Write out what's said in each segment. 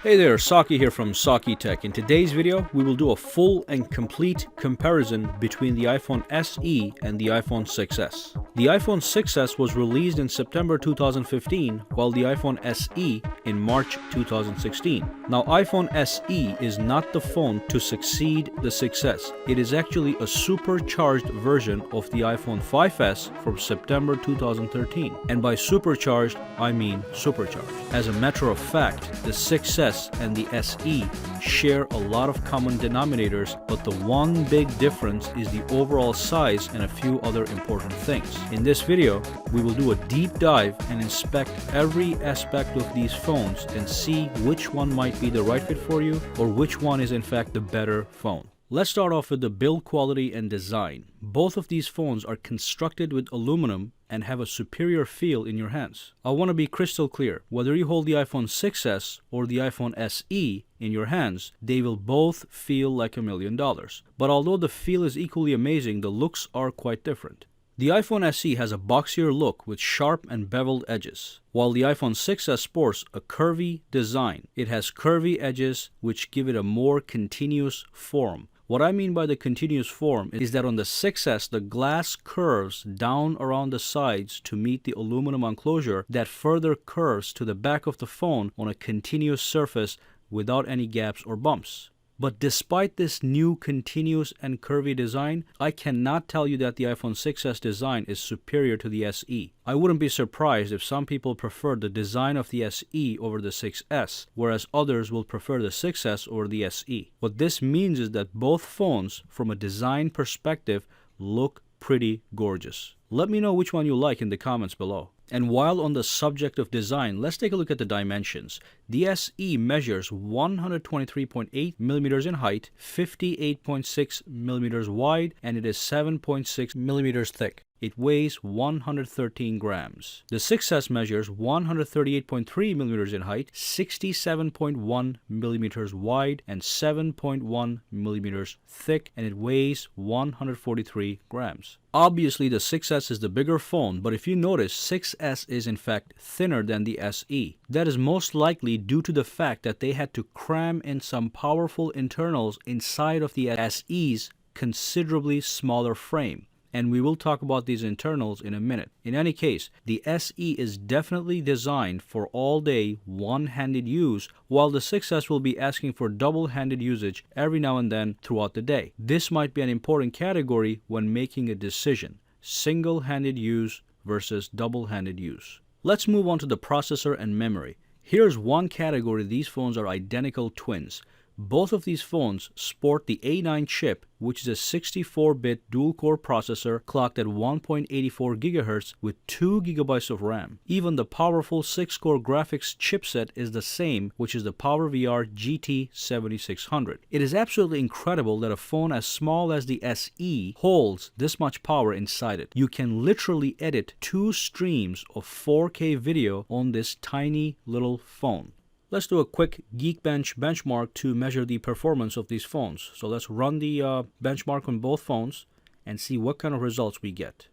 Hey there, Saki here from Saki Tech. In today's video, we will do a full and complete comparison between the iPhone SE and the iPhone 6s. The iPhone 6s was released in September 2015, while the iPhone SE in March 2016. Now, iPhone SE is not the phone to succeed the 6s. It is actually a supercharged version of the iPhone 5s from September 2013. And by supercharged, I mean supercharged. As a matter of fact, the 6s and the SE share a lot of common denominators, but the one big difference is the overall size and a few other important things. In this video, we will do a deep dive and inspect every aspect of these phones and see which one might be the right fit for you or which one is in fact the better phone. Let's start off with the build quality and design. Both of these phones are constructed with aluminum and have a superior feel in your hands. I want to be crystal clear. Whether you hold the iPhone 6s or the iPhone SE in your hands, they will both feel like $1 million. But although the feel is equally amazing, the looks are quite different. The iPhone SE has a boxier look with sharp and beveled edges, while the iPhone 6s sports a curvy design. It has curvy edges which give it a more continuous form. What I mean by the continuous form is that on the 6s, the glass curves down around the sides to meet the aluminum enclosure that further curves to the back of the phone on a continuous surface without any gaps or bumps. But despite this new continuous and curvy design, I cannot tell you that the iPhone 6s design is superior to the SE. I wouldn't be surprised if some people prefer the design of the SE over the 6s, whereas others will prefer the 6s over the SE. What this means is that both phones, from a design perspective, look pretty gorgeous. Let me know which one you like in the comments below. And while on the subject of design, let's take a look at the dimensions. The SE measures 123.8 millimeters in height, 58.6 millimeters wide, and it is 7.6 millimeters thick. It weighs 113 grams. The 6s measures 138.3 millimeters in height, 67.1 millimeters wide, and 7.1 millimeters thick, and it weighs 143 grams. Obviously, the 6s is the bigger phone, but if you notice, 6s is in fact thinner than the SE. That is most likely due to the fact that they had to cram in some powerful internals inside of the SE's considerably smaller frame. And we will talk about these internals in a minute. In any case, the SE is definitely designed for all-day, one-handed use, while the 6s will be asking for double-handed usage every now and then throughout the day. This might be an important category when making a decision: single-handed use versus double-handed use. Let's move on to the processor and memory. Here's one category these phones are identical twins. Both of these phones sport the A9 chip, which is a 64-bit dual-core processor clocked at 1.84 GHz with 2 GB of RAM. Even the powerful 6-core graphics chipset is the same, which is the PowerVR GT7600. It is absolutely incredible that a phone as small as the SE holds this much power inside it. You can literally edit 2 streams of 4K video on this tiny little phone. Let's do a quick Geekbench benchmark to measure the performance of these phones. So let's run the benchmark on both phones and see what kind of results we get.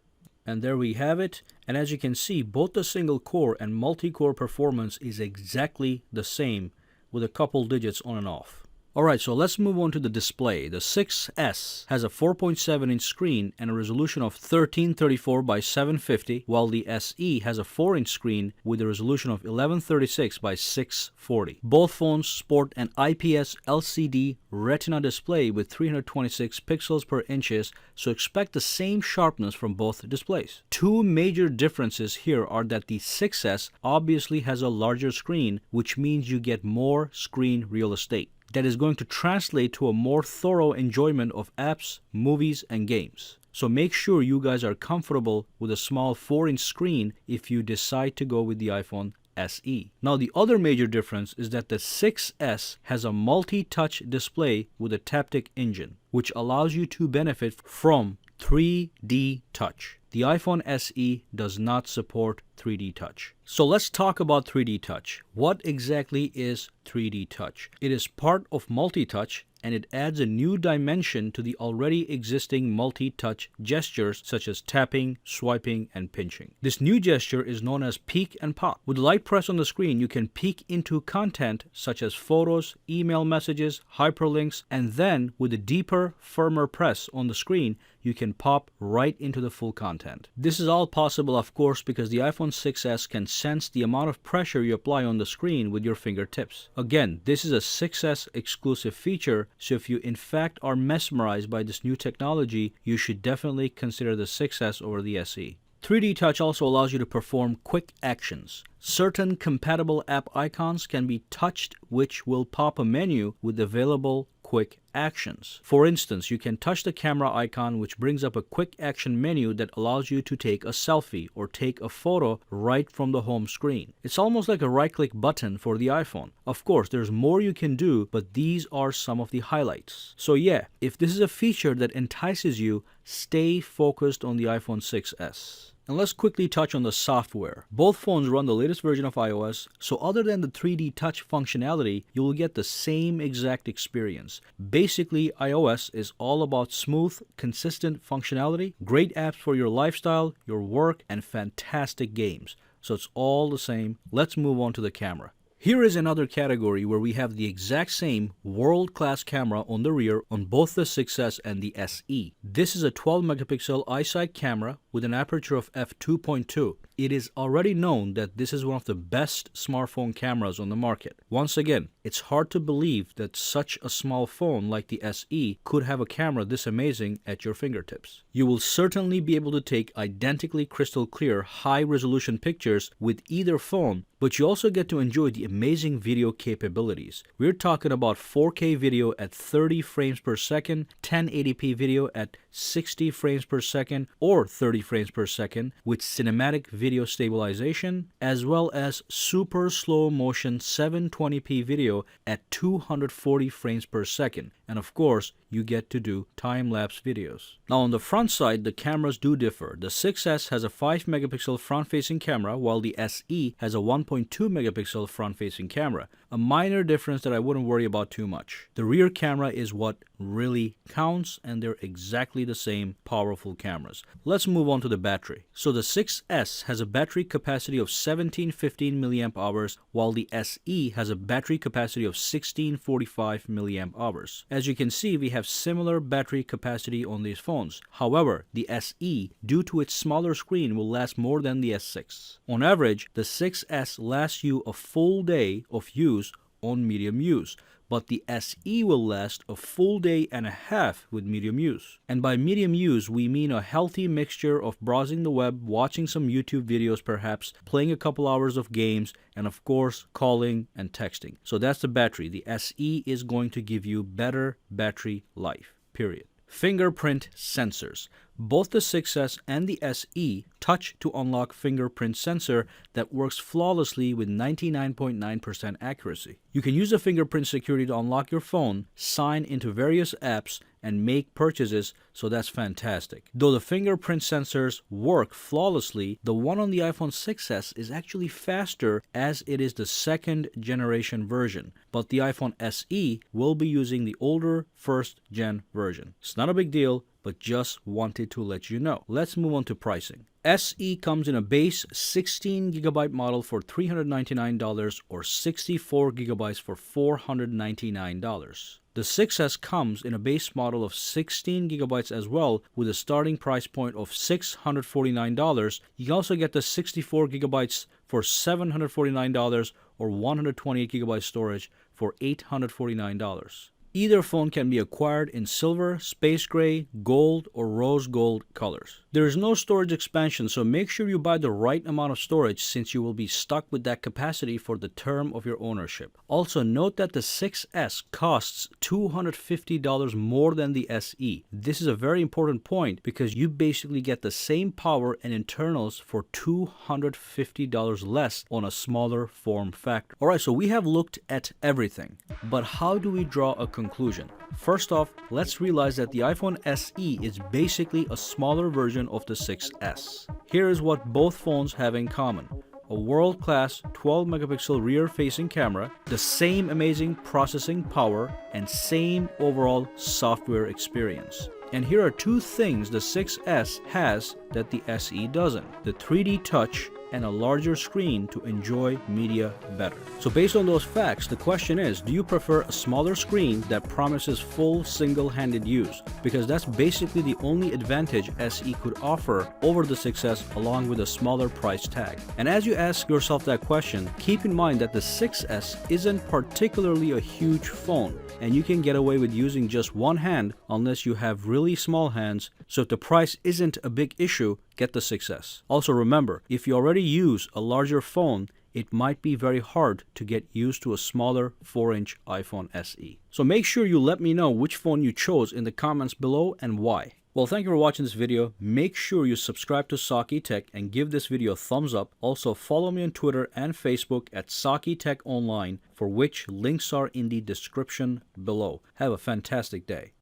And there we have it. And as you can see, both the single core and multi-core performance is exactly the same, with a couple digits on and off. Alright, so let's move on to the display. The 6s has a 4.7-inch screen and a resolution of 1334 by 750, while the SE has a 4-inch screen with a resolution of 1136 by 640. Both phones sport an IPS LCD Retina display with 326 pixels per inches, so expect the same sharpness from both displays. Two major differences here are that the 6s obviously has a larger screen, which means you get more screen real estate. That is going to translate to a more thorough enjoyment of apps, movies, and games. So make sure you guys are comfortable with a small 4-inch screen if you decide to go with the iPhone SE. Now, the other major difference is that the 6s has a multi-touch display with a taptic engine, which allows you to benefit from 3D touch. The iPhone SE does not support 3D touch. So let's talk about 3D touch. What exactly is 3D touch? It is part of multi-touch and it adds a new dimension to the already existing multi-touch gestures such as tapping, swiping, and pinching. This new gesture is known as peek and pop. With the light press on the screen, you can peek into content such as photos, email messages, hyperlinks, and then with a deeper, firmer press on the screen, you can pop right into the full content. This is all possible, of course, because the iPhone 6s can sense the amount of pressure you apply on the screen with your fingertips. Again, this is a 6s exclusive feature, so if you in fact are mesmerized by this new technology, you should definitely consider the 6s over the SE. 3D Touch also allows you to perform quick actions. Certain compatible app icons can be touched, which will pop a menu with available quick actions. For instance, you can touch the camera icon, which brings up a quick action menu that allows you to take a selfie or take a photo right from the home screen. It's almost like a right-click button for the iPhone. Of course, there's more you can do, but these are some of the highlights. So yeah, if this is a feature that entices you, stay focused on the iPhone 6s. And let's quickly touch on the software. Both phones run the latest version of iOS, so other than the 3D touch functionality, you will get the same exact experience. Basically, iOS is all about smooth, consistent functionality, great apps for your lifestyle, your work, and fantastic games. So it's all the same. Let's move on to the camera. Here is another category where we have the exact same world-class camera on the rear on both the 6s and the SE. This is a 12 megapixel iSight camera with an aperture of f2.2. It is already known that this is one of the best smartphone cameras on the market. Once again, it's hard to believe that such a small phone like the SE could have a camera this amazing at your fingertips. You will certainly be able to take identically crystal clear, high-resolution pictures with either phone, but you also get to enjoy the amazing video capabilities. We're talking about 4K video at 30 frames per second, 1080p video at 60 frames per second or 30 frames per second with cinematic video stabilization, as well as super slow motion 720p video at 240 frames per second. And of course, you get to do time-lapse videos. Now on the front side, the cameras do differ. The 6s has a 5 megapixel front-facing camera, while the SE has a 1.2 megapixel front-facing camera. A minor difference that I wouldn't worry about too much. The rear camera is what really counts, and they're exactly the same powerful cameras. Let's move on to the battery. So the 6s has a battery capacity of 1715 milliamp hours, while the SE has a battery capacity of 1645 milliamp hours. As you can see, we have similar battery capacity on these phones. However, the SE, due to its smaller screen, will last more than the S6. On average, the 6s lasts you a full day of use on medium use, but the SE will last a full day and a half with medium use. And by medium use, we mean a healthy mixture of browsing the web, watching some YouTube videos perhaps, playing a couple hours of games, and of course, calling and texting. So that's the battery. The SE is going to give you better battery life, period. Fingerprint sensors. Both the 6s and the SE touch to unlock fingerprint sensor that works flawlessly with 99.9% accuracy. You can use the fingerprint security to unlock your phone, sign into various apps, and make purchases, so that's fantastic. Though the fingerprint sensors work flawlessly, the one on the iPhone 6s is actually faster as it is the second generation version, but the iPhone SE will be using the older first gen version. It's not a big deal, but just wanted to let you know. Let's move on to pricing. SE comes in a base 16GB model for $399 or 64GB for $499. The 6s comes in a base model of 16GB as well with a starting price point of $649. You can also get the 64GB for $749 or 128GB storage for $849. Either phone can be acquired in silver, space gray, gold, or rose gold colors. There is no storage expansion, so make sure you buy the right amount of storage since you will be stuck with that capacity for the term of your ownership. Also note that the 6s costs $250 more than the SE. This is a very important point because you basically get the same power and internals for $250 less on a smaller form factor. Alright, so we have looked at everything, but how do we draw a conclusion? First off, let's realize that the iPhone SE is basically a smaller version of the 6s. Here is what both phones have in common. a world-class 12 megapixel rear-facing camera, the same amazing processing power, and same overall software experience. And here are two things the 6S has that the SE doesn't: the 3D touch and a larger screen to enjoy media better. So based on those facts, the question is, do you prefer a smaller screen that promises full single-handed use? Because that's basically the only advantage SE could offer over the 6S, along with a smaller price tag. And as you ask yourself that question, keep in mind that the 6S isn't particularly a huge phone, and you can get away with using just one hand unless you have really small hands. So if the price isn't a big issue, get the 6S. Also remember, if you already use a larger phone, it might be very hard to get used to a smaller 4-inch iPhone SE. So make sure you let me know which phone you chose in the comments below and why. Well, thank you for watching this video. Make sure you subscribe to Saki Tech and give this video a thumbs up. Also follow me on Twitter and Facebook at Saki Tech Online, for which links are in the description below. Have a fantastic day.